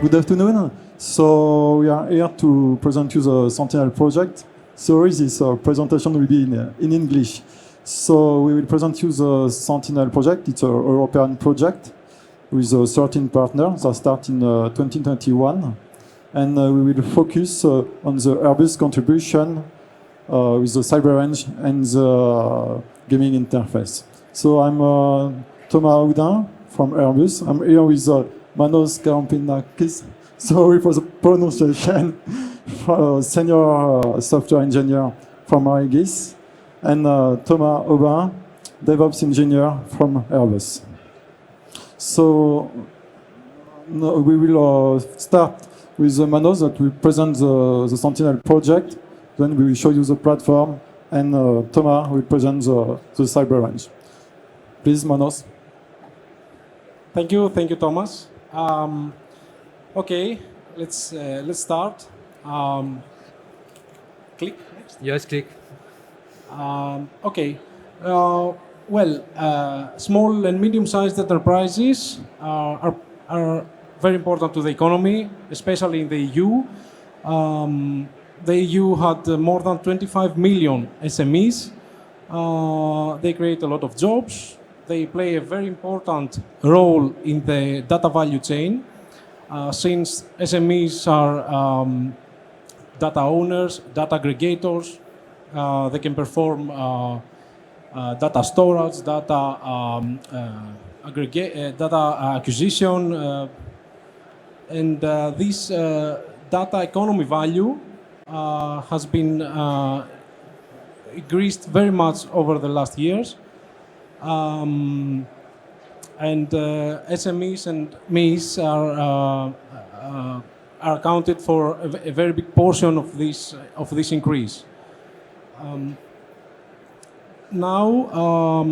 Good afternoon. So we are here to present you the Sentinel project. Sorry, this presentation will be in English. So we will present you the Sentinel project. It's an European project with 13 partners that start in 2021. And we will focus on the Airbus contribution with the cyber range and the gaming interface. So I'm Thomas Houdin from Airbus. I'm here with Manos Karampinakis. Sorry for the pronunciation. Senior software engineer from Aegis, and Thomas Aubin, DevOps engineer from Airbus. So we will start with Manos that will present the Sentinel project. Then we will show you the platform, and Thomas will present the cyber range. Please, Manos. Thank you, Thomas. Okay, let's start. Click. Next. Yes, click. Okay. Small and medium-sized enterprises are very important to the economy, especially in the EU. The EU had more than 25 million SMEs. They create a lot of jobs. They play a very important role in the data value chain. Since SMEs are data owners, data aggregators, they can perform data storage, data acquisition, and this data economy value has been increased very much over the last years. And SMEs and MEs are accounted for a very big portion of this increase. Now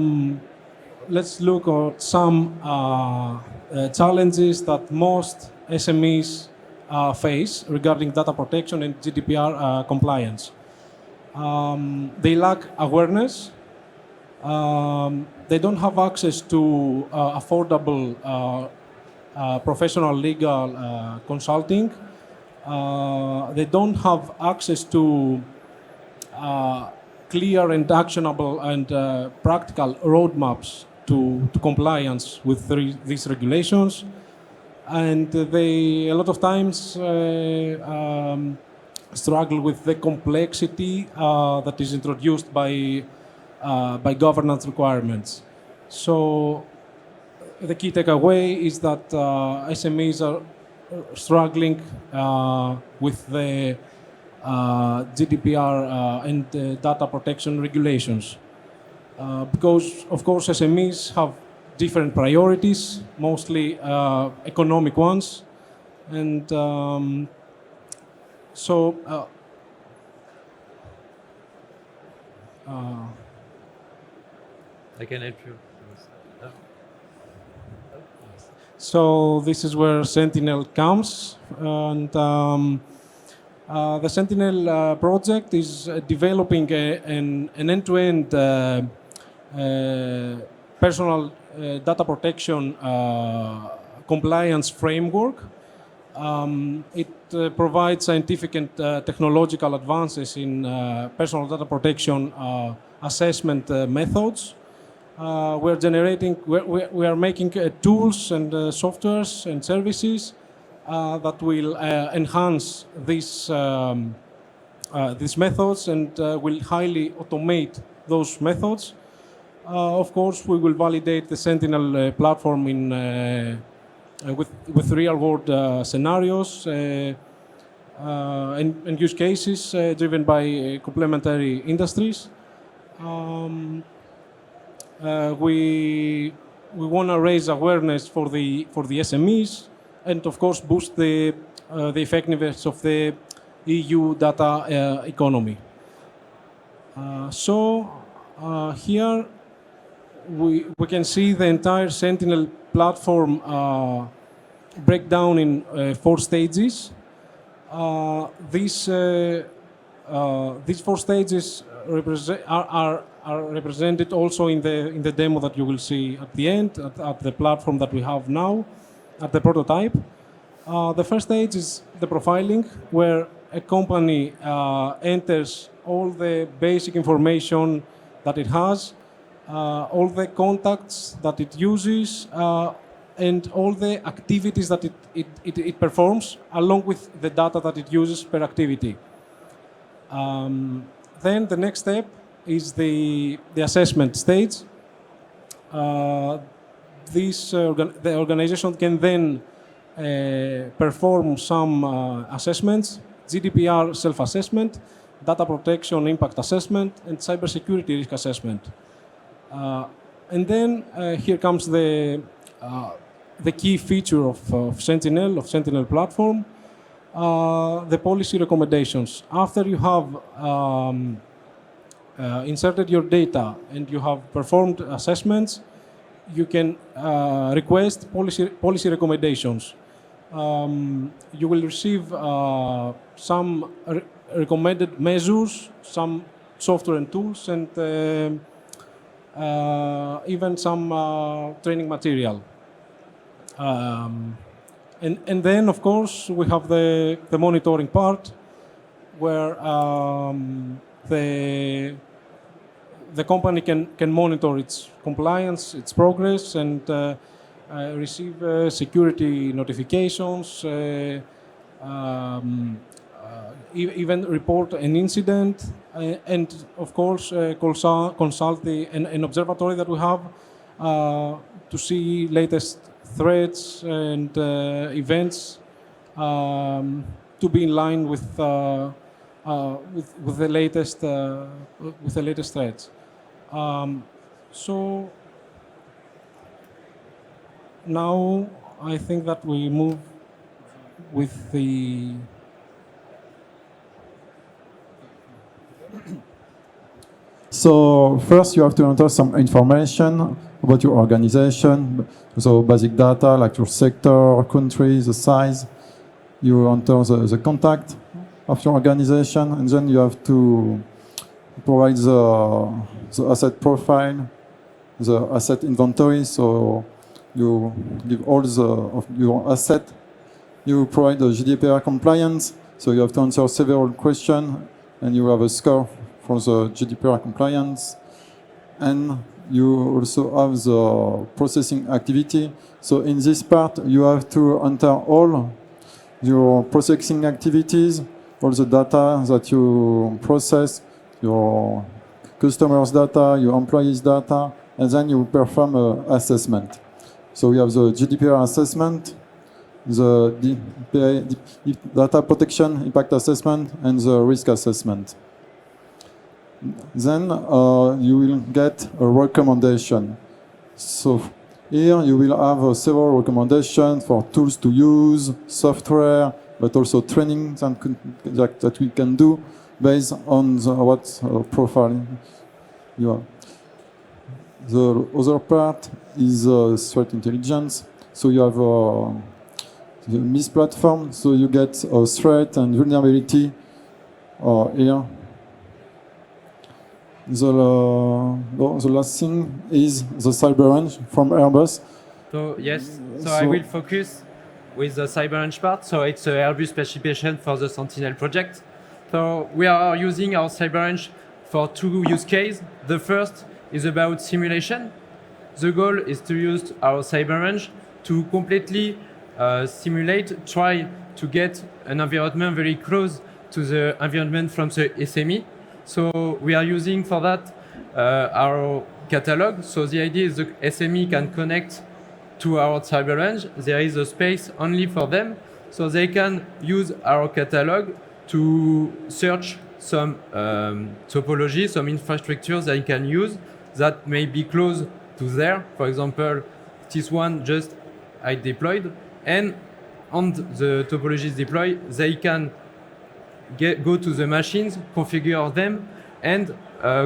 let's look at some challenges that most SMEs face regarding data protection and GDPR compliance. They lack awareness. They don't have access to affordable professional legal consulting. They don't have access to clear and actionable and practical roadmaps to compliance with these regulations. And they, a lot of times, struggle with the complexity that is introduced by governance requirements. So the key takeaway is that SMEs are struggling with the GDPR and data protection regulations. Because, of course, SMEs have different priorities, mostly economic ones. And I can help you. So this is where Sentinel comes, and the Sentinel project is developing an end-to-end personal data protection compliance framework. It provides scientific and technological advances in personal data protection assessment methods. We are making tools and softwares and services that will enhance these methods and will highly automate those methods. Of course, we will validate the Sentinel platform with real-world scenarios and use cases driven by complementary industries. We want to raise awareness for the SMEs and, of course, boost the effectiveness of the EU data economy. Here we can see the entire Sentinel platform breakdown in 4 stages. These 4 stages are represented also in the demo that you will see at the end, at the platform that we have now, at the prototype. The first stage is the profiling, where a company enters all the basic information that it has, all the contacts that it uses, and all the activities that it performs, along with the data that it uses per activity. Then the next step is the assessment stage. The organization can then perform some assessments: GDPR self-assessment, data protection impact assessment, and cybersecurity risk assessment. And then here comes the key feature of Sentinel platform, the policy recommendations. After you have inserted your data and you have performed assessments, you can request policy recommendations. You will receive some recommended measures, some software and tools, and even some training material. And then, of course, we have the monitoring part, where the company can monitor its compliance, its progress, and receive security notifications, even report an incident, and of course consult an observatory that we have to see latest threats and events, to be in line with the latest threats. So now I think that we move with the So first you have to enter some information about your organization, so basic data like your sector, country, the size. You enter the contact of your organization, and then you have to provide the asset profile, the asset inventory, so you give all of your asset. You provide the GDPR compliance, so you have to answer several questions, and you have a score for the GDPR compliance. And you also have the processing activity. So in this part, you have to enter all your processing activities, all the data that you process, your customers' data, your employees' data, and then you perform an assessment. So we have the GDPR assessment, the data protection impact assessment, and the risk assessment. Then you will get a recommendation. So here you will have several recommendations for tools to use, software, but also training that we can do based on what profile you have. The other part is threat intelligence. So you have the MIS platform, so you get a threat and vulnerability here. The last thing is the CyberRange from Airbus. So yes, so I will focus with the CyberRange part. So it's an Airbus specification for the Sentinel project. So we are using our CyberRange for two use cases. The first is about simulation. The goal is to use our CyberRange to completely simulate, try to get an environment very close to the environment from the SME. So we are using for that our catalog. So the idea is the SME can connect to our CyberRange. There is a space only for them, so they can use our catalog to search some topology, some infrastructures they can use that may be close to there. For example, this one just I deployed, and on the topologies deployed, they can go to the machines, configure them, and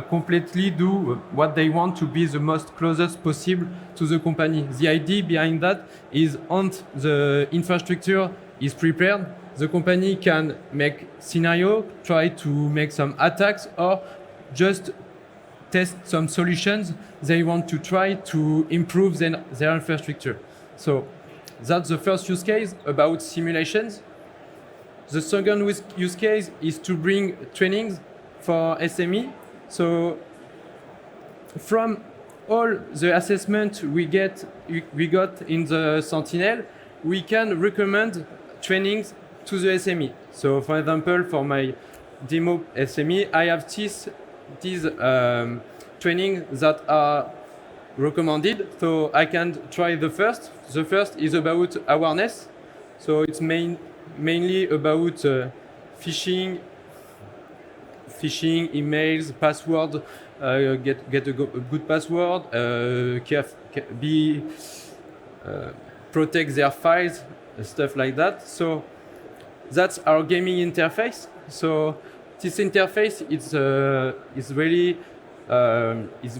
completely do what they want to be the most closest possible to the company. The idea behind that is once the infrastructure is prepared, the company can make scenario, try to make some attacks, or just test some solutions they want to try to improve their infrastructure. So That's the first use case about simulations. The second use case is to bring trainings for SME. So from all the assessment we got in the Sentinel, we can recommend trainings to the SME. So for example, for my demo SME, I have these trainings that are recommended. So I can try the first. The first is about awareness. So it's mainly about phishing, emails, password, get a good password, protect their files, stuff like that. So that's our gaming interface. So this interface is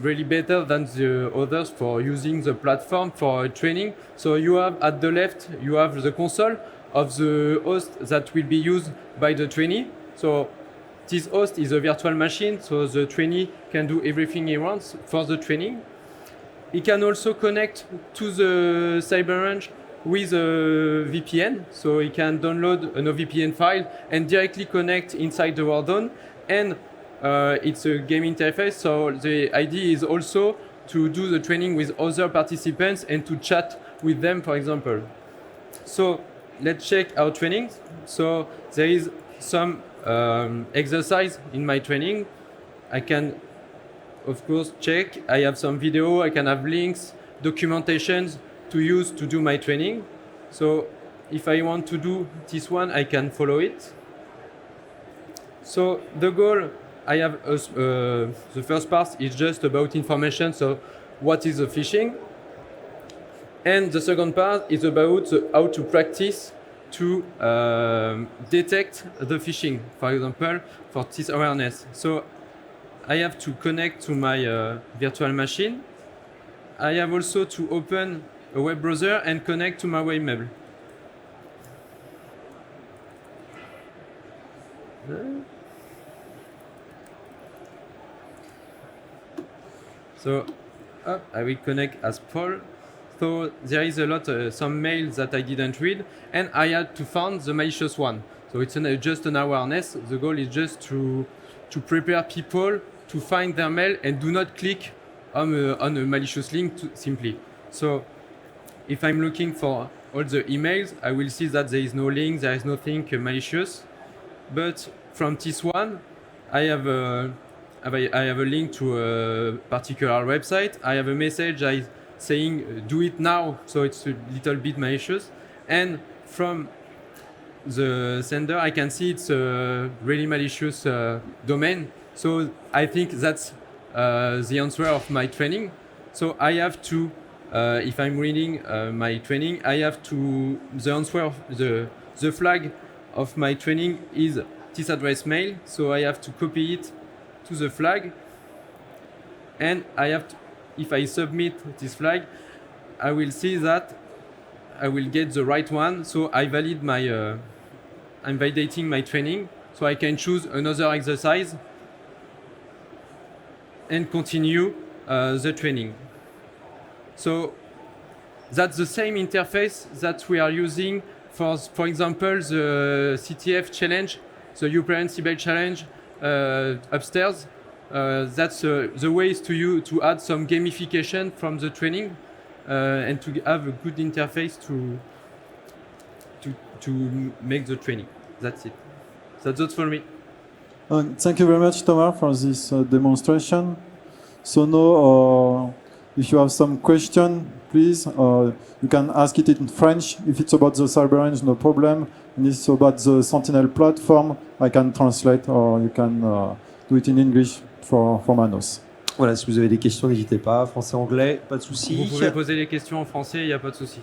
really better than the others for using the platform for training. So you have at the left, you have the console of the host that will be used by the trainee. So this host is a virtual machine, so the trainee can do everything he wants for the training. He can also connect to the CyberRange with a VPN, so he can download a VPN file and directly connect inside the Warzone. And it's a game interface, so the idea is also to do the training with other participants and to chat with them, for example. So let's check our trainings. So there is some exercise in my training. I can, of course, check. I have some video, I can have links, documentations to use to do my training. So if I want to do this one, I can follow it. So the goal, I have the first part is just about information. So what is the phishing? And the second part is about how to practice to detect the phishing, for example, for this awareness. So I have to connect to my virtual machine. I have also to open a web browser and connect to my webmail. So I will connect as Paul. So there is a lot, some mails that I didn't read, and I had to find the malicious one. So it's just an awareness. The goal is just to prepare people to find their mail and do not click on a malicious link simply. So if I'm looking for all the emails, I will see that there is no link, there is nothing malicious. But from this one, I have a link to a particular website. I have a message saying do it now, so it's a little bit malicious. And from the sender, I can see it's a really malicious domain. So I think that's the answer of my training. So I have to, if I'm reading my training, I have to, the answer of the flag of my training is this address mail. So I have to copy it to the flag, and I have to, if I submit this flag, I will see that I will get the right one. So I valid my, I'm validating my training. So I can choose another exercise and continue the training. So that's the same interface that we are using for example, the CTF challenge, the European Cyber Challenge upstairs. That's the ways to add some gamification from the training and to have a good interface to make the training. That's it. That's it for me. Thank you very much, Thomas, for this demonstration. So now, if you have some question, please, you can ask it in French. If it's about the CyberRange, no problem. And if it's about the Sentinel platform, I can translate, or you can do it in English for Manos. Voilà, si vous avez des questions, n'hésitez pas. Français, anglais, pas de souci. Vous pouvez poser les questions en français, il n'y a pas de souci.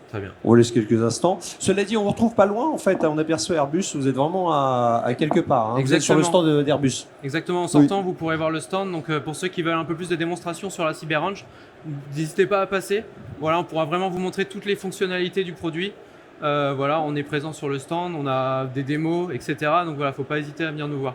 Très bien. On laisse quelques instants. Cela dit, on vous retrouve pas loin en fait. On aperçoit Airbus. Vous êtes vraiment à quelque part. Hein. Vous êtes sur le stand d'Airbus. Exactement. En sortant, vous pourrez voir le stand. Donc, pour ceux qui veulent un peu plus de démonstrations sur la CyberRange, n'hésitez pas à passer. Voilà, on pourra vraiment vous montrer toutes les fonctionnalités du produit. Voilà, on est présent sur le stand. On a des démos, etc. Donc voilà, faut pas hésiter à venir nous voir.